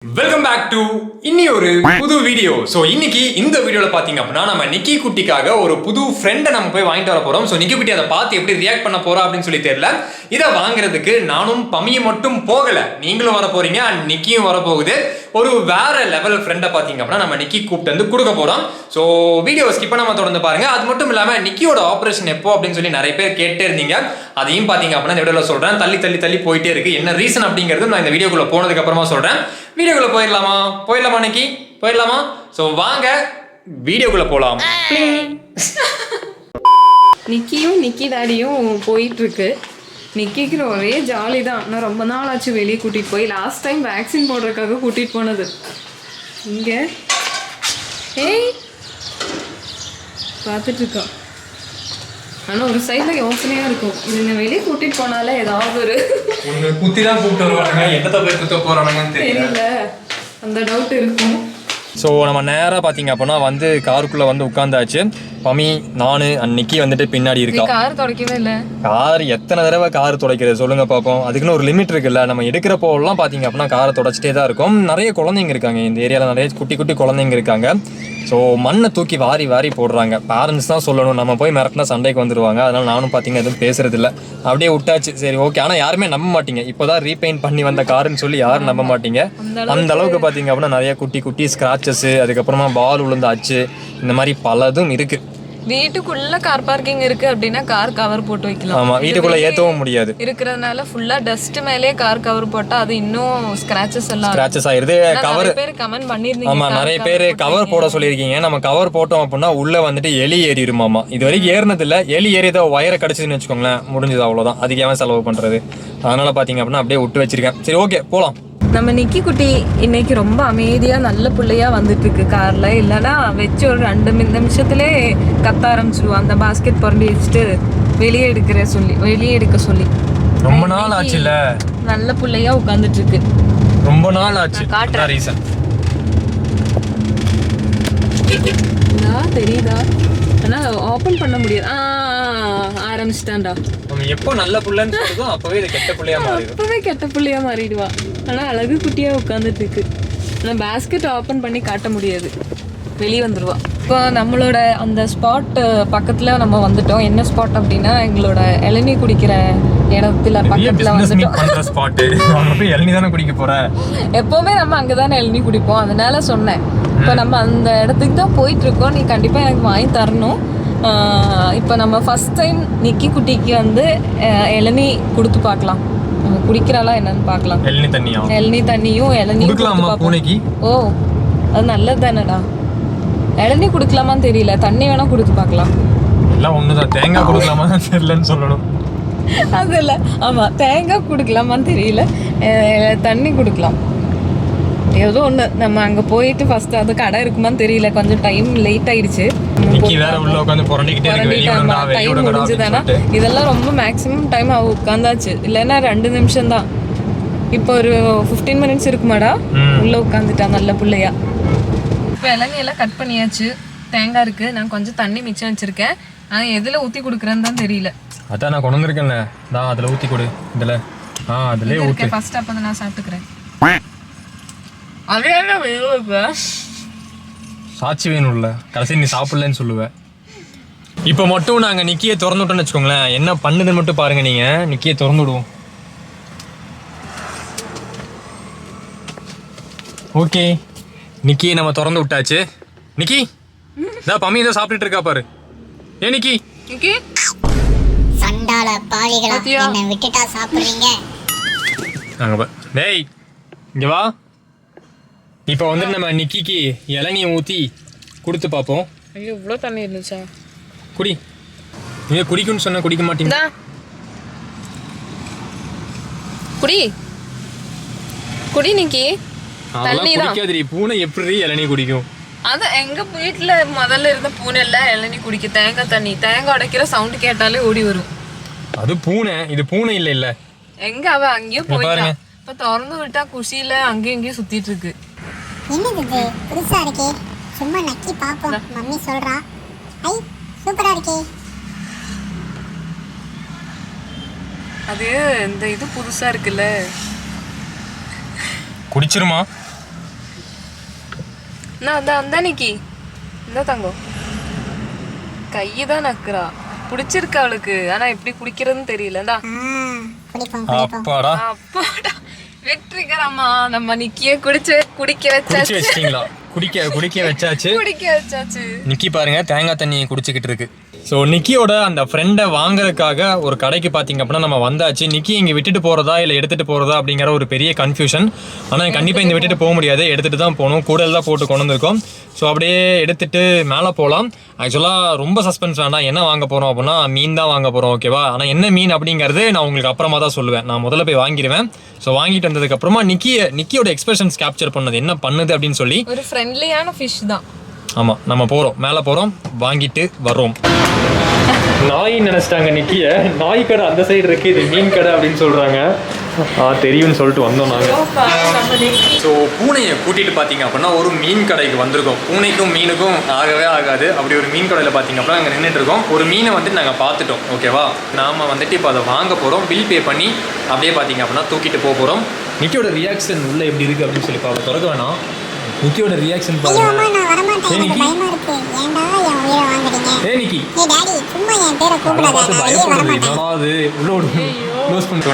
Welcome back to இன்னி ஒரு புது வீடியோ. ஸோ இன்னைக்கு இந்த வீடியோவில் பார்த்தீங்க அப்படின்னா நம்ம நிக்கி குட்டிக்காக ஒரு புது ஃப்ரெண்டை நம்ம போய் வாங்கிட்டு வர போகிறோம். ஸோ நிக்கி குட்டி அதை பார்த்து எப்படி ரியாக்ட் பண்ண போறா அப்படின்னு சொல்லி தெரியல. இதை வாங்குறதுக்கு நானும் பமியும் மட்டும் போகலை, நீங்களும் வர போறீங்க அண்ட் நிக்கியும் வர போகுது. ஒரு வேற லெவல் ஃப்ரெண்டை பார்த்தீங்க அப்படின்னா நம்ம நிக்கி கூப்பிட்டு வந்து கொடுக்க போகிறோம். ஸோ வீடியோ ஸ்கிப் பண்ணாம தொடர்ந்து பாருங்க. அது மட்டும் இல்லாமல் நிக்கியோட ஆப்ரேஷன் எப்போ அப்படின்னு சொல்லி நிறைய பேர் கேட்டே இருந்தீங்க. அதையும் பார்த்தீங்க அப்படின்னா இந்த வீடியோவில் சொல்கிறேன். தள்ளி தள்ளி தள்ளி போயிட்டே இருக்கு. என்ன ரீசன் அப்படிங்கிறது நான் இந்த வீடியோக்குள்ள போனதுக்கு அப்புறமா சொல்கிறேன். வீடியோக்குள்ள போயிடலாமா நிக்கி? போயிடலாமா? ஸோ வாங்க வீடியோக்குள்ள போலாம். நிக்கியும் நிக்கி டாடியும் போயிட்டு இருக்கு. நிக்கிக்கு ஒரே ஜாலி தான். நான் ரொம்ப நாள் ஆச்சு வெளியே கூட்டிட்டு போய். லாஸ்ட் டைம் வேக்சின் போடுறதுக்காக கூட்டிட்டு போனது. இங்க ஏய் பார்த்துட்டு இருக்கோம். ஆனால் ஒரு சைடில் யோசனையா இருக்கும். இது வெளியே கூட்டிட்டு போனாலே ஏதாவது ஒரு குத்தி தான் கூப்பிட்டு வருவாங்க. என்னத்தை போய் குத்த போறானுங்கன்னு தெரியல, அந்த டவுட் இருக்கும். ஸோ நம்ம நேராக பார்த்தீங்க அப்படின்னா வந்து காருக்குள்ளே வந்து உட்காந்தாச்சு. பமி, நான் அண்ட் நிக்கி வந்துட்டு பின்னாடி இருக்கா. கார் துடைக்கவே இல்லை. கார் எத்தனை தடவை கார் துடைக்கிறது சொல்லுங்க பார்ப்போம். அதுக்குன்னு ஒரு லிமிட் இருக்குல்ல. நம்ம எடுக்கிறப்போலாம் பார்த்தீங்க அப்படின்னா காரை துடைச்சிட்டே தான் இருக்கும். நிறைய குழந்தைங்க இருக்காங்க இந்த ஏரியாவில், நிறைய குட்டி குட்டி குழந்தைங்க இருக்காங்க. ஸோ மண்ணை தூக்கி வாரி வாரி போடுறாங்க. பேரண்ட்ஸ் தான் சொல்லணும், நம்ம போய் மிரட்டினா சண்டைக்கு வந்துடுவாங்க. அதனால் நானும் பார்த்தீங்க எதுவும் பேசுறதில்ல, அப்படியே விட்டாச்சு. சரி ஓகே. ஆனால் யாருமே நம்ப மாட்டீங்க, இப்போதான் ரீபெயிண்ட் பண்ணி வந்த காருன்னு சொல்லி யாரும் நம்ப மாட்டீங்க. அந்த அளவுக்கு பார்த்தீங்க அப்படின்னா நிறைய குட்டி குட்டி ஸ்க்ராச்சஸ், அதுக்கப்புறமா பால் விழுந்தாச்சு, இந்த மாதிரி பலதும் இருக்கு. வீட்டுக்குள்ள கார் பார்க்கிங் இருக்கு அப்படின்னா கார் கவர் போட்டு வைக்கலாம். ஆமா, வீட்டுக்குள்ள ஏத்தவும் முடியாது இருக்கிறதுனால ஃபுல்லா டஸ்ட் மேலே கார் கவர் போட்டா அது இன்னும் ஸ்கிராச்சஸ் ஆயிருது. கவர் பேர் கமெண்ட் பண்ணிருந்தீங்க. ஆமா, நிறைய பேர் கவர் போட சொல்லியிருக்கீங்க. நம்ம கவர் போட்டோம் அப்படின்னா உள்ள வந்துட்டு எலி ஏறிடுமாமா. இது வரைக்கும் ஏறினது இல்ல. எலி ஏறியதோ வயரை கடிச்சதுன்னு வச்சுக்கோங்களேன், முடிஞ்சது அவ்வளவுதான். அதுக்கு ஏன் செலவு பண்றது? அதனால பாத்தீங்க அப்படின்னா அப்படியே விட்டு வச்சிருக்கேன். சரி ஓகே போலாம். நம்ம நிக்கி குட்டி இன்னைக்கு ரொம்ப அமைதியா நல்ல பிள்ளையா வந்துட்டு இருக்கு கார்ல. இல்லைன்னா வச்சு ஒரு 2 நிமிஷத்துலே கத்த ஆரம்பிச்சிடுவோம். அந்த பாஸ்கெட் புரண்டி வச்சுட்டு வெளியே எடுக்க சொல்லி ரொம்ப நாள் ஆச்சுல்ல. நல்ல பிள்ளையா உட்காந்துட்டு இருக்கு. ரொம்ப நாள் ஆச்சு. ரீசன் தெரியுதா? ஆனா ஓபன் பண்ண முடியாது. ஆரம்பிச்சிட்டான்டா. எப்போ நல்ல புள்ளன்னு சொல்றதோ அப்பவே இது கெட்ட புள்ளையா மாறிடும். அப்பவே கெட்ட புள்ளையா மாறிடுவா. ஆனா அழகு குட்டியா உட்காந்துட்டு இருக்கு. ஆனா பாஸ்கெட் ஓபன் பண்ணி காட்ட முடியாது, வெளியே வந்துருவா. இப்போ நம்மளோட அந்த ஸ்பாட் பக்கத்துல நம்ம வந்துட்டோம். என்ன ஸ்பாட் அப்படின்னா எங்களோட இளநீ குடிக்கிற இடத்துல பக்கத்துல வந்துட்டோம். இளநீ தானே குடிக்க போற? எப்பவுமே நம்ம அங்கதானே இளநீ குடிப்போம், அதனால சொன்னேன். இப்போ நம்ம அந்த இடத்துக்கு தான் போயிட்டு இருக்கோம். நீ கண்டிப்பா எனக்கு வாங்கி தரணும். இப்போ நம்ம ஃபர்ஸ்ட் டைம் நிக்கி குட்டிக்கு வந்து இளநீ கொடுத்து பார்க்கலாம். நம்ம குடிக்கிறாளா என்னன்னு பார்க்கலாம். இளநீ தண்ணியும் இளநீ. ஓ அது நல்லது தானேடா. இளநீ குடுக்கலாமான்னு தெரியல, தண்ணி வேணா கொடுத்து பார்க்கலாம். எல்லாம் ஒண்ணுதான். தேங்காய் கொடுக்கலாமா தெரியலன்னு சொல்லணும். அது இல்லை, ஆமா தேங்காய் கொடுக்கலாமான்னு தெரியல, தண்ணி கொடுக்கலாம். ஏதோ ஒன்று. நம்ம அங்கே போயிட்டு ஃபர்ஸ்ட் அது கடை இருக்குமான்னு தெரியல. கொஞ்சம் டைம் லேட் ஆயிடுச்சு. டைம் முடிஞ்சுதானா? இதெல்லாம் ரொம்ப மேக்ஸிமம் டைம் அவ உட்காந்தாச்சு. இல்லைன்னா 2 நிமிஷம் தான். இப்போ ஒரு 15 மினிட்ஸ் இருக்குமாடா உள்ள உட்காந்துட்டா நல்ல பிள்ளையா. இப்போ இளநீலாம் கட் பண்ணியாச்சு. தேங்காய் இருக்கு. நான் கொஞ்சம் தண்ணி மிச்சம் வச்சிருக்கேன். ஆனால் எதில் ஊற்றி கொடுக்குறேன்னு தான் தெரியல. அதான் நான் கொண்டு வந்திருக்கேன்ல, நான் அதில் ஊற்றி கொடு. இதில் அதிலே ஊற்றி ஃபர்ஸ்ட் அப்போ நான் சாப்பிட்டுக்கிறேன். அதே சாட்சி வேணும்ல, கடைசி நீ சாப்பிடலன்னு சொல்லுவேன். இப்போ மட்டும் நாங்கள் நிக்கியை திறந்து விட்டோன்னு வச்சுக்கோங்களேன், என்ன பண்ணுதுன்னு மட்டும் பாருங்க. நீங்கள் நிக்கியை திறந்து விடுவோம். ஓகே, நிக்கியை நம்ம திறந்து விட்டாச்சு. நிக்கி இதான் பம்மி இதை சாப்பிட்டுட்டு இருக்கா பாரு. ஏ நிக்கி, சண்டால பாவிகளா என்ன விட்டுட்டா சாப்பிடுறீங்க? டேய் இங்க வா. இப்போ வந்து நம்ம நிக்கிக்கு இளநியை ஊற்றி கொடுத்து பார்ப்போம். ஐயோ இவ்வளோ தண்ணி இருந்துச்சா? குடி. நீங்க குடிக்குன்னு சொன்னா குடிக்க மாட்டீங்க. குடி குடி நிக்கி. தண்ணி தான் குடிக்காதீ. பூனை எப்படி இளநீ குடிக்கும்? அது எங்க வீட்டுல முதல்ல இருந்த பூனை இல்ல இளநீ குடிக்க. தேங்காய் தண்ணி, தேங்காய் உடைக்கிற சவுண்ட் கேட்டாலே ஓடி வரும். அது பூனை, இது பூனை இல்ல. இல்ல எங்க அவ அங்கேயும் போயிட்டா. இப்ப திறந்து விட்டா குஷியில அங்கேயும் இங்கேயும் சுத்திட்டு இருக்கு. என்னது இது புதுசா இருக்கே? சும்மா நக்கி பாப்போம். மம்மி சொல்றா. ஐ சூப்பரா இருக்கே. அது இந்த இது புதுசா இருக்குல்ல. குடிச்சிருமா? அந்த நிக்கி இந்த தங்கம் கையதான் நக்குறா, பிடிச்சிருக்கு அவளுக்கு. ஆனா எப்படி குடிக்கிறதுன்னு தெரியலடா. அப்பாடா அப்பாடா வெற்றிகரமா நம்ம நிக்கிய குடிக்க வச்சாச்சு. நிக்கி பாருங்க தேங்காய் தண்ணி குடிச்சுக்கிட்டு இருக்கு. ஸோ நிக்கியோட அந்த ஃப்ரெண்டை வாங்குறதுக்காக ஒரு கடைக்கு பார்த்தீங்க அப்படின்னா நம்ம வந்தாச்சு. நிக்கி இங்கே விட்டுட்டு போகிறதா இல்லை எடுத்துகிட்டு போகிறதா அப்படிங்கிற ஒரு பெரிய கன்ஃபியூஷன். ஆனால் கண்டிப்பாக இங்கே விட்டுட்டு போக முடியாது, எடுத்துகிட்டு தான் போகணும். கூடல் தான் போட்டு கொண்டு வந்திருக்கோம். ஸோ அப்படியே எடுத்துகிட்டு மேலே போகலாம். ஆக்சுவலாக ரொம்ப சஸ்பென்ஸ் வேண்டாம். என்ன வாங்க போகிறோம் அப்படின்னா மீன் தான் வாங்க போகிறோம், ஓகேவா? ஆனால் என்ன மீன் அப்படிங்கிறது நான் உங்களுக்கு அப்புறமா தான் சொல்லுவேன். நான் முதல்ல போய் வாங்கிடுவேன். ஸோ வாங்கிட்டு வந்ததுக்கப்புறமா நிக்கியோட எக்ஸ்பிரஷன்ஸ் கேப்சர் பண்ணது என்ன பண்ணுது அப்படின்னு சொல்லி. ஒரு ஃப்ரெண்ட்லியான ஃபிஷ் தான். ஆமாம், நம்ம போகிறோம், மேலே போகிறோம், வாங்கிட்டு வர்றோம். நாய் நினச்சிட்டாங்க நிக்கிய. நாய் கடை அந்த சைடு இருக்கு, இது மீன் கடை அப்படின்னு சொல்கிறாங்க. தெரியும்னு சொல்லிட்டு வந்தோம் நாங்கள். ஸோ பூனையை கூட்டிகிட்டு பார்த்தீங்க அப்படின்னா ஒரு மீன் கடைக்கு வந்திருக்கோம். பூனைக்கும் மீனுக்கும் ஆகவே ஆகாது. அப்படி ஒரு மீன் கடையில் பார்த்தீங்க அப்படின்னா அங்கே நின்றுட்டு இருக்கோம். ஒரு மீனை வந்துட்டு நாங்கள் பார்த்துட்டோம், ஓகேவா? நாம் வந்துட்டு இப்போ அதை வாங்க போகிறோம். பில் பே பண்ணி அப்படியே பார்த்தீங்க அப்படின்னா தூக்கிட்டு போக போகிறோம். நிக்கியோட ரியாக்ஷன் உள்ள எப்படி இருக்குது அப்படின்னு சொல்லி பார்க்க திறக்க வேணாம். நிக்கியோட ரியாக்ஷன் பாருங்க.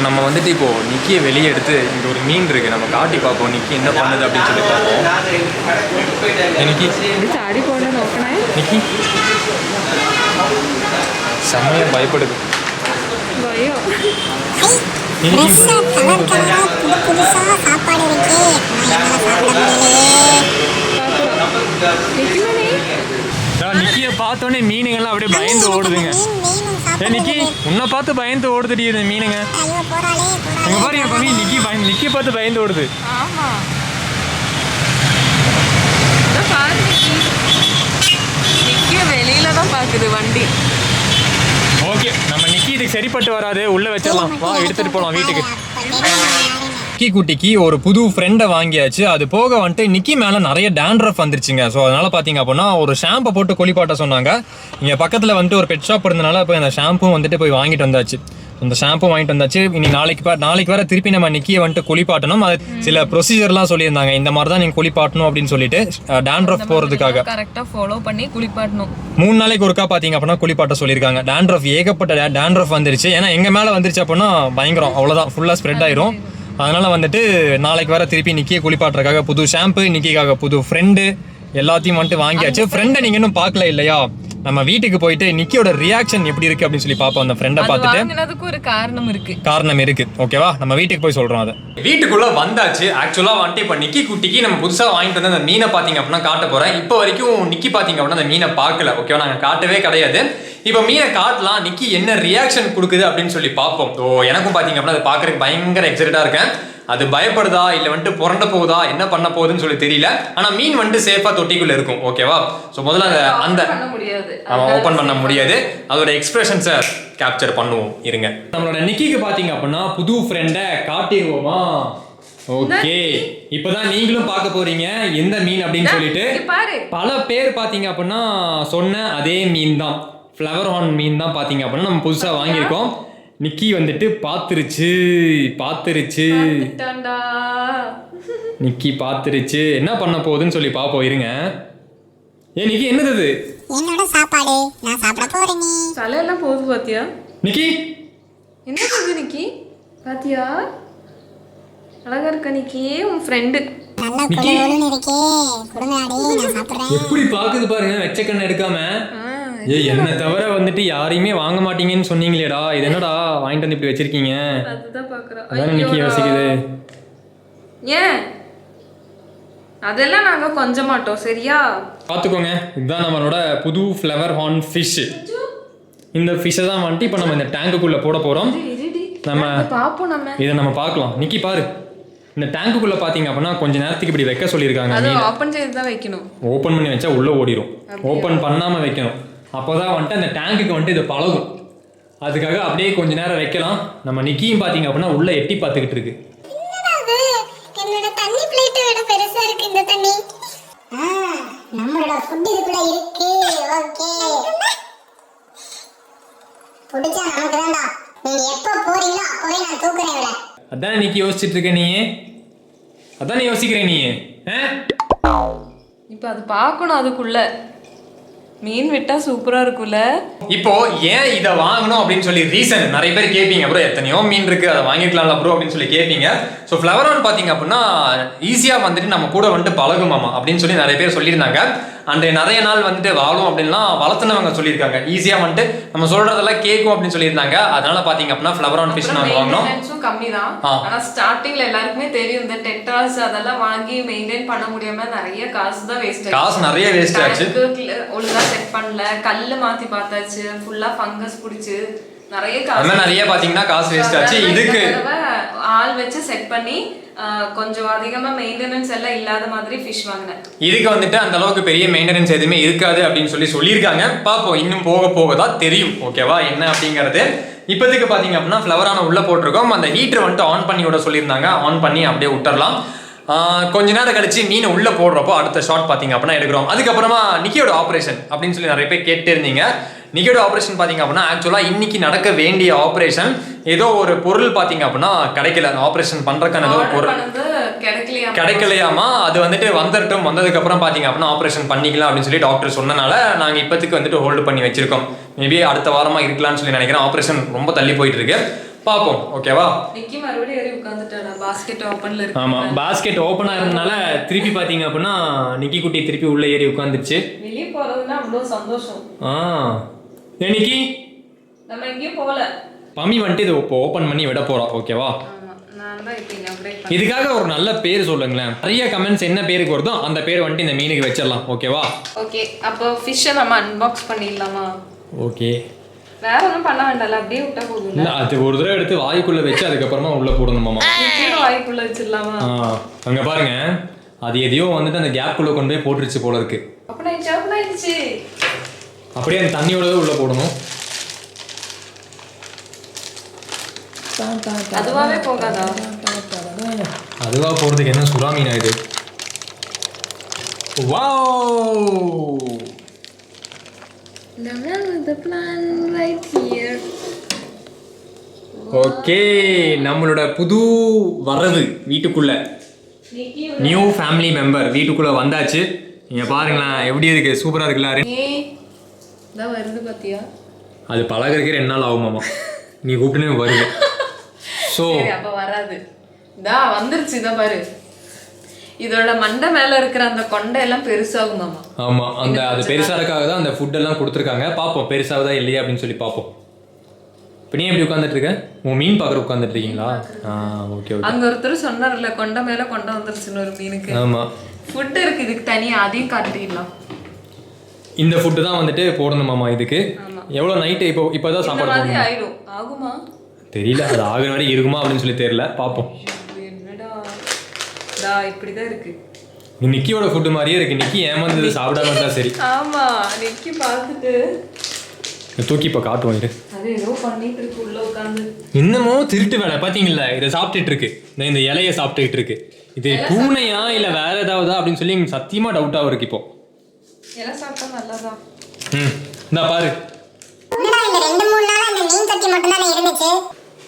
நம்ம வந்துட்டு இப்போ நிக்கியை வெளியே எடுத்து இங்க ஒரு மீன் இருக்கு, நம்ம காட்டி பார்ப்போம் நிக்கி என்ன பண்ணுது அப்படின்னு சொல்லி பார்ப்போம். நிக்கி செம்மையா பயப்படுது. நிக்கிய பார்த்தோன்னே மீனுங்கெல்லாம் அப்படியே பயந்து ஓடுதுங்க. நிக்கி உன்னை பார்த்து பயந்து ஓடுதுடி இந்த மீனுங்க. எங்க பாரு என் பவி நிக்கி பார்த்து பயந்து ஓடுது. வெளியில தான் பாக்குது வண்டி. ஓகே, நம்ம நிக்கி இதுக்கு சரிப்பட்டு வராது, உள்ள வச்சிடலாம். வா எடுத்துட்டு போலாம் வீட்டுக்கு. நிக்கி குட்டிக்கு ஒரு புது ஃப்ரெண்டை வாங்கியாச்சு. அது போக வந்துட்டு நிக்கி மேலே நிறைய டேண்ட்ரஃப் வந்துருச்சுங்க. ஸோ அதனால பார்த்தீங்க அப்படின்னா ஒரு ஷாம்பை போட்டு குளிப்பாட்ட சொன்னாங்க. இங்கே பக்கத்தில் வந்துட்டு ஒரு பெட் ஷாப் இருந்தனால இப்போ அந்த ஷாம்பும் வந்துட்டு போய் வாங்கிட்டு வந்தாச்சு. அந்த ஷாம்பு வாங்கிட்டு வந்தாச்சு. இனி நாளைக்கு வேற திருப்பி நம்ம நிக்கியை வந்துட்டு குளிப்பாட்டணும். அது சில ப்ரொசீஜர்லாம் சொல்லியிருந்தாங்க, இந்த மாதிரி தான் நீங்கள் குளிப்பாட்டணும் அப்படின்னு சொல்லிட்டு டேண்ட்ரஃப் போகிறதுக்காக கரெக்டாக ஃபாலோ பண்ணி குளிப்பாட்டணும். 3 நாளைக்கு ஒருக்கா பார்த்தீங்க அப்படின்னா குளிப்பாட்ட சொல்லியிருக்காங்க. டேண்ட்ரஃப் ஏகப்பட்ட டேண்ட்ரஃப் வந்துருச்சு. ஏன்னா எங்கள் மேலே வந்துருச்சு அப்படின்னா பயங்கரம், அவ்வளோதான், ஃபுல்லாக ஸ்ப்ரெட் ஆயிரும். அதனால் வந்துட்டு நாளைக்கு வேற திருப்பி நிக்கியை குளிப்பாட்டுறதுக்காக புது ஷாம்பு, நிக்கிக்காக புது ஃப்ரெண்டு எல்லாத்தையும் வந்துட்டு வாங்கியாச்சு. ஃப்ரெண்டை நீங்கள் இன்னும் பார்க்கல இல்லையா? நம்ம வீட்டுக்கு போயிட்டு நிக்கியோட ரியாக்ஷன் எப்படி இருக்கு அப்படின்னு சொல்லி பார்ப்போம். அந்த ஃப்ரெண்டை பார்த்துட்டு ஒரு காரணம் இருக்கு, ஓகேவா? நம்ம வீட்டுக்கு போய் சொல்றோம். அதை வீட்டுக்குள்ள வந்தாச்சு. ஆக்சுவலா வந்துட்டு இப்போ நிக்கி குட்டிக்கு நம்ம புதுசா வாங்கிட்டு வந்து அந்த மீனை பாத்தீங்க அப்படின்னா காட்ட போறேன். இப்போ வரைக்கும் நிக்கி பாத்தீங்க அப்படின்னா அந்த மீனை பார்க்கல, ஓகேவா? நாங்க காட்டவே கிடையாது. இப்போ மீனை காட்டலாம், நிக்கி என்ன ரியாக்ஷன் கொடுக்குது அப்படின்னு சொல்லி பார்ப்போம். ஸோ எனக்கும் பாத்தீங்க அப்படின்னா அதை பார்க்கறதுக்கு பயங்கர எக்ஸைட்டடா இருக்கேன். அது பயப்படுதா இல்லை வந்துட்டு புரண்ட போகுதா என்ன பண்ண போகுதுன்னு சொல்லி தெரியல. ஆனா மீன் வந்துட்டு சேஃபா தொட்டிக்குள்ள இருக்கும், ஓகேவா? ஸோ முதல்ல அந்த ஓப்பன் பண்ண முடியாது. அதோட எக்ஸ்பிரஷன்ஸை கேப்சர் பண்ணுவோம். இருங்க, நம்மளோட நிக்கிக்கு பாத்தீங்க அப்படின்னா புது ஃப்ரெண்டை காட்டிடுவோமா? ஓகே, இப்பதான் நீங்களும் பார்க்க போறீங்க எந்த மீன் அப்படின்னு சொல்லிட்டு. பல பேர் பாத்தீங்க அப்படின்னா சொன்ன அதே மீன் தான், ஃப்ளவர் ஹார்ன் மீன் தான் பாத்தீங்க அப்படின்னா நம்ம புதுசா வாங்கியிருக்கோம். நிக்கி வந்துட்டு பாத்துருச்சு. நிக்கி பாத்துருச்சு. என்ன பண்ண போகுதுன்னு சொல்லி பாப்போம். இருங்க. நிக்கி என்னது? என்னோட சாப்பாடு, நான் சாப்பிட போறேன். நீ தலையெல்லாம் போகுது பாத்தியா நிக்கி? என்ன போகுது நிக்கி? பாத்தியா அழகா இருக்க நிக்கி, உன் ஃப்ரெண்டு. நல்லா குளுகுளுன்னு இருக்கே, குடுங்கடி நான் சாப்பிடுறேன். எப்படி பாக்குது பாருங்க, வெச்ச கண்ணு எடுக்காம. என்ன தவிர வந்துட்டு யாரையுமே வாங்க மாட்டீங்கன்னு சொன்னீங்களேடா, இது என்னடா வாங்கிட்டு வந்து இப்படி வச்சிருக்கீங்க? அதுதான் பாக்குறேன். அதானே நிக்கி யோசிக்குது. ஏன் அதெல்லாம் நாங்க கொஞ்ச மாட்டோம், சரியா? பாத்துக்கோங்க, இதுதான் நம்மளோட புது ஃப்ளவர் ஹார்ன் ஃபிஷ். இந்த ஃபிஷ்ஷை தான் வந்துட்டு இப்போ நம்ம இந்த டேங்குக்குள்ள போட போறோம். நம்ம பாப்போம், இதை நம்ம பார்க்கலாம். நிக்கி பாரு, இந்த டேங்குக்குள்ள பாத்தீங்க அப்படின்னா கொஞ்ச நேரத்துக்கு இப்படி வைக்க சொல்லியிருக்காங்க. அது ஓபன் செய்து தான் வைக்கணும். ஓபன் பண்ணி வச்சா உள்ள ஓடிடும். ஓபன் பண்ணாம வைக்கணும். அப்போதான் வந்துட்டு அந்த டேங்குக்கு வந்துட்டு இது பழகும். அதுக்காக அப்படியே கொஞ்ச நேரம் வைக்கலாம். நம்ம நிக்கியும் பாத்தீங்க அப்படின்னா உள்ள எட்டி பார்த்துக்கிட்டு இருக்கு. என்னோட தண்ணி பிளேட் விட பெருசா இருக்கு இந்த தண்ணி. நம்மளோட ஃபுட் இதுக்குள்ள இருக்கு. ஓகே, புடிச்சா நமக்கு தான்டா. நீங்க எப்போ போறீங்களோ அப்பவே நான் தூக்குறேன் இவளை. அதானே நிக்கி யோசிச்சுட்டு இருக்க நீ? அதானே யோசிக்கிறேன் நீ? இப்போ அது பார்க்கணும், அதுக்குள்ள மீன் விட்டா சூப்பரா இருக்கும்ல. இப்போ ஏன் இதை வாங்கணும் அப்படின்னு சொல்லி ரீசன் நிறைய பேர் கேட்பீங்க. ப்ரோ எத்தனையோ மீன் இருக்கு, அதை வாங்கிக்கலாம்ல ப்ரோ அப்படின்னு சொல்லி கேட்பீங்க. ஸோ ஃப்ளவரான் பார்த்தீங்க அப்படின்னா ஈஸியாக வந்துட்டு நம்ம கூட வந்துட்டு பழகுமாமா அப்படின்னு சொல்லி நிறைய பேர் சொல்லியிருந்தாங்க. அண்ட் நிறைய நாள் வந்துட்டு வாழும் அப்படின்லாம் வளர்த்துனவங்க சொல்லியிருக்காங்க. ஈஸியாக வந்துட்டு நம்ம சொல்றதெல்லாம் கேட்கும் அப்படின்னு சொல்லியிருந்தாங்க. அதனால பார்த்தீங்க அப்படின்னா ஃப்ளவரான் ஃபிஷ் நாங்கள் வாங்கினோம். கம்மி தான். ஆனா ஸ்டார்டிங்ல எல்லாருக்குமே தெரியும் இந்த டெட்டாஸ் அதெல்லாம் வாங்கி மெயின்டைன் பண்ண முடியாம நிறைய காசு தான் வேஸ்ட் ஆச்சு. காசு நிறைய வேஸ்ட் ஆச்சு. ஒழுங்கா செட் பண்ணல, கல்லு மாத்தி பார்த்தாச்சு, ஃபுல்லா ஃபங்கஸ் பிடிச்சு நிறைய காசு, நிறைய பாத்தீங்கன்னா காசு வேஸ்ட் ஆச்சு. இதுக்கு ஆள் வச்சு செட் பண்ணி கொஞ்சம் அதிகமா மெயின்டெனன்ஸ் எல்லாம் இல்லாத மாதிரி ஃபிஷ் வாங்கினேன். இதுக்கு வந்துட்டு அந்த அளவுக்கு பெரிய மெயின்டெனன்ஸ் எதுவுமே இருக்காது அப்படின்னு சொல்லியிருக்காங்க. பார்ப்போம், இன்னும் போக போக தான் தெரியும். ஓகேவா என்ன அப்படிங்கிறது. இப்போதைக்கு பார்த்தீங்க அப்படின்னா ஃப்ளவரான உள்ள போட்டிருக்கோம். அந்த ஹீட்டர் வந்துட்டு ஆன் பண்ணி விட சொல்லியிருந்தாங்க. ஆன் பண்ணி அப்படியே விட்டுறலாம். கொஞ்ச நேரம் கழிச்சு மீன் உள்ள போடுறப்போ அடுத்த ஷாட் பார்த்தீங்க அப்படின்னா எடுக்கிறோம். அதுக்கப்புறமா நிக்கியோட ஆப்ரேஷன் அப்படின்னு சொல்லி நிறைய பேர் கேட்டே இருந்தீங்க. நிக்கியோட ஆப்ரேஷன் பார்த்தீங்க அப்படின்னா ஆக்சுவலாக இன்னைக்கு நடக்க வேண்டிய ஆப்ரேஷன் ஏதோ ஒரு பொருள் பார்த்தீங்க அப்படின்னா கிடைக்கல. ஆப்ரேஷன் பண்றதுக்கான ஏதோ பொருள் கிடைக்கலையாமா. அது வந்துட்டு வந்துட்டோம். வந்ததுக்கு அப்புறம் பார்த்தீங்க அப்படின்னா ஆப்ரேஷன் பண்ணிக்கலாம் அப்படின்னு சொல்லி டாக்டர் சொன்னனால நாங்கள் இப்போதைக்கு வந்துட்டு ஹோல்டு பண்ணி வச்சிருக்கோம். மேபி அடுத்த வாரமா இருக்கலாம்னு சொல்லி நினைக்கிறேன். ஆப்ரேஷன் ரொம்ப தள்ளி போயிட்டு இருக்கு. பாப்போம். ஓகேவா. நிக்கி மறுபடியும் ஏறி உட்கார்ந்துட்டாடா. பாஸ்கெட் ஓபன்ல இருக்கு. ஆமா, பாஸ்கெட் ஓபன் ஆயிருந்தனால திருப்பி பாத்தீங்க அப்படின்னா நிக்கி குட்டி திருப்பி உள்ள ஏறி உட்கார்ந்துருச்சு. வெளிய போறதுன்னா அவ்வளவு சந்தோஷம். நிக்கி நம்ம எங்கேயும் போகல. பம்மி வந்துட்டு இதை இப்போ ஓபன் பண்ணி விட போறோம். ஓகேவா. இதுக்காக ஒரு நல்ல பேர் சொல்லுங்களேன். நிறைய கமெண்ட்ஸ் என்ன பேருக்கு வருதோ அந்த பேர் வந்துட்டு இந்த மீனுக்கு வச்சிடலாம். ஓகேவா. ஓகே, அப்போ ஃபிஷ்ஷை நம்ம அன்பாக்ஸ் பண்ணிடலாமா? ஓகே, வேற ஒன்றும் பண்ண வேண்டாம்ல, அப்படியே விட்டா போதும். இல்லை, அது ஒரு தடவை எடுத்து வாய்க்குள்ள வச்சு அதுக்கப்புறமா உள்ள போடணுமாமா. வாய்க்குள்ள வச்சிடலாமா? அங்க பாருங்க, அது எதையோ வந்துட்டு அந்த கேப்புக்குள்ள கொண்டு போய் போட்டுருச்சு போல இருக்கு. அப்படியே அந்த தண்ணியோட உள்ள போடணும். அதுவாவே போகாதா? அதுவா போறதுக்கு என்ன சுறா மீன் ஆயிடு. வாவ், ஓகே, நம்மளோட புது வரவு வீட்டுக்குள்ள, நியூ ஃபேமிலி மெம்பர் வீட்டுக்குள்ள வந்தாச்சு. நீங்க பாருங்களேன் எப்படி இருக்கு, சூப்பரா இருக்குல்ல. வருது பாத்தியா? அது பழகிறதுக்கு 2 நாள் ஆகுமாமா. நீ கூப்பிட்டுனே வருது. ஸோ அப்ப வராது. வந்துருச்சு. இதான் பாரு, இதோட மண்டை மேல இருக்கிற அந்த கொண்டை எல்லாம் பெருசாகுமாமா. ஆமா, அந்த அது பெருசாறதுக்காக தான் அந்த ஃபுட் எல்லாம் கொடுத்துருக்காங்க. பார்ப்போம் பெருசாகுதா இல்லையா அப்படின்னு சொல்லி பார்ப்போம். இப்போ நீ எப்படி உட்காந்துட்டு இருக்க? உன் மீன் பார்க்குற உட்காந்துட்டு இருக்கீங்களா? Okay okay. அங்க ஒருத்தர் சொன்னார்ல கொண்டை மேல கொண்டை வந்துருச்சுன்னு ஒரு மீனுக்கு. ஆமா, ஃபுட் இருக்கு இதுக்கு தனியா, அதையும் காட்டிடலாம். இந்த ஃபுட்டு தான் வந்துட்டு போடணுமாமா இதுக்கு. எவ்வளோ நைட்டு இப்போதான் சாப்பாடு போடணும். ஆயிடும். ஆகுமா தெரியல, அது ஆகுற வரை இருக்குமா அப்படின்னு சொல்லி தெரியல. பார்ப்போம். என்னடா இப்படிதான் இருக்கு. நிக்கியோட ஃபுட்டு மாதிரியே இருக்கு. நிக்கி ஏமாந்தது சாப்பிடாம இருந்தா சரி. ஆமா, நிக்கி பார்த்துட்டு தூக்கி இப்போ காட்டுவோம். இது அது ஏதோ பண்ணிட்டு இருக்கு உள்ள உட்காந்து. இன்னமும் திருட்டு வேலை பாத்தீங்களா? இதை சாப்பிட்டுட்டு இருக்கு, இந்த இலையை சாப்பிட்டுக்கிட்டு இருக்கு. இது பூனையா இல்ல வேற ஏதாவதா அப்படின்னு சொல்லி எனக்கு சத்தியமா டவுட்டா இருக்கு. இப்போ இலை சாப்பிட்டா நல்லதான். இந்தா பாரு.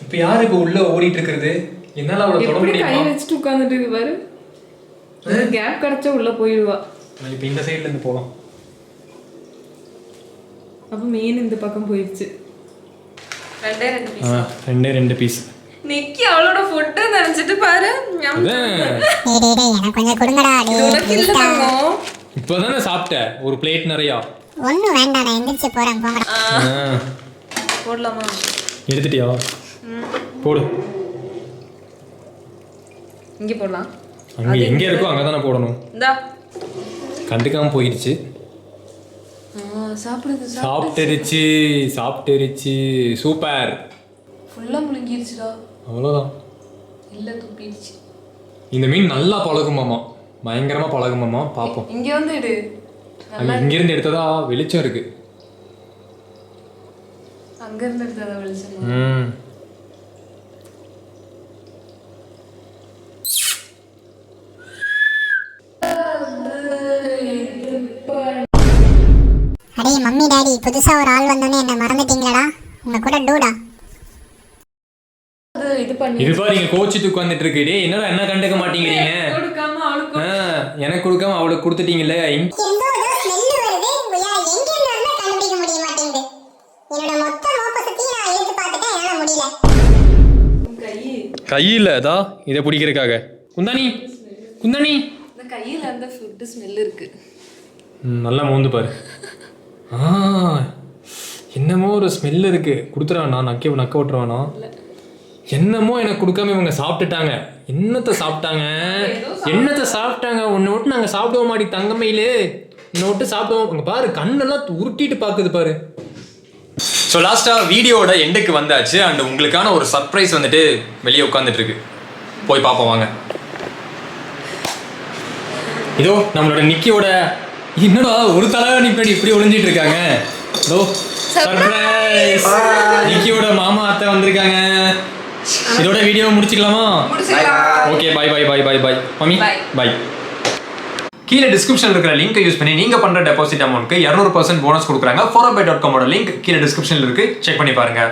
இப்ப யாரு இப்ப உள்ள ஓடிட்டு இருக்கிறது? என்னால அவளை தொட முடியுமா? கை வச்சுட்டு உட்கார்ந்துட்டு இருக்கு பாரு. கேப் கிடைச்சா உள்ள போயிடுவா. இப்ப இந்த சைடுல இருந்து போலாம். அப்ப மீன் இந்த பக்கம் போயிடுச்சு. ரெண்டே 2 பீஸ். நிக்கி அவளோட ஃபுட் நினைச்சிட்டு பாரு. கொஞ்சம் கொடுங்கடா. இப்பதானே சாப்பிட்ட ஒரு பிளேட் நிறையா. ஒண்ணு வேண்டாம், நான் எந்திரிச்சு போறேன். போங்கடா. போடலாமா? எடுத்துட்டியா? போடு. இங்க போடலாம். அங்க எங்க இருக்கோ அங்க தானே போடணும். இந்தா கண்டுக்காம போயிடுச்சு. சாப்பிட்டுருச்சு. சூப்பர். ஃபுல்லா முழுங்கிருச்சுடா. அவ்வளோதான். இல்ல துப்பிடுச்சு. இந்த மீன் நல்லா பழகுமாமா, பயங்கரமா பழகுமாமா. பாப்போம். இங்க வந்து இடு. இங்க இருந்து எடுத்ததா வெளிச்சம் இருக்கு. அங்க இருந்து எடுத்ததா வெளிச்சம். அடே மம்மி டாடி, புதுசா ஒரு ஆள் வந்தோன்னே என்ன மறந்துட்டீங்களா? உங்க கூட டூடா. இது பாருங்க, கோச்சிட்டு உட்கார்ந்துட்டு இருக்கு. டேய் என்னடா என்ன கண்டுக்க மாட்டீங்கறீங்க? கொடுக்காம அவளுக்கு எனக்கு கொடுக்காம அவளுக்கு கொடுத்துட்டீங்களே. எங்கோ ஏதோ ஸ்மெல் வருது. எங்க இருந்தாலும் கண்டுபிடிக்க முடிய மாட்டேங்குது. என்னோட மொத்த மோப்ப சுத்தி நான் இழுத்து பார்த்துட்டேன், என்னால முடியல. கையில் அதா இதை பிடிக்கிறதுக்காக. குந்தாணி குந்தாணி இந்த கையில அந்த ஃபுட் ஸ்மெல் இருக்கு. நல்லா மோந்து பாரு. என்னமோ ஒரு ஸ்மெல் இருக்கு. கொடுத்துருவானா? நக்க விட்டுருவானா? என்னமோ எனக்கு கொடுக்காம இவங்க சாப்பிட்டுட்டாங்க. என்னத்தை சாப்பிட்டாங்க? உன்னை விட்டு நாங்கள் சாப்பிடுவோம் மாடி தங்கமையிலே. உன்னை விட்டு சாப்பிடுவோம். அங்கே பாரு, கண்ணெல்லாம் உருட்டிட்டு பார்க்குது பாரு. ஸோ லாஸ்ட்டாக வீடியோட எண்டுக்கு வந்தாச்சு. அண்ட் உங்களுக்கான ஒரு சர்ப்ரைஸ் வந்துட்டு வெளியே உட்காந்துட்டு இருக்கு. போய் பார்ப்போம் வாங்க. இதோ நம்மளோட நிக்கியோட, என்னடா ஒரு தலைவணி இப்படி ஒளிஞ்சிட்டு இருக்காங்க. இதோ சர்ப்ரைஸ், நிக்கியோட மாமா அத்தை வந்திருக்காங்க. இதோட வீடியோ முடிச்சுக்கலாமா? Okay, bye mummy, bye. கீழே டிஸ்கிரிப்ஷனில் இருக்கிற லிங்கை யூஸ் பண்ணி நீங்கள் பண்ணுற டெபாசிட் அமௌண்ட்க்கு 200% போனஸ் கொடுக்குறாங்க. 4up.com லிங்க் கீழே டிஸ்கிரிப்ஷனில் இருக்குது, செக் பண்ணி பாருங்கள்.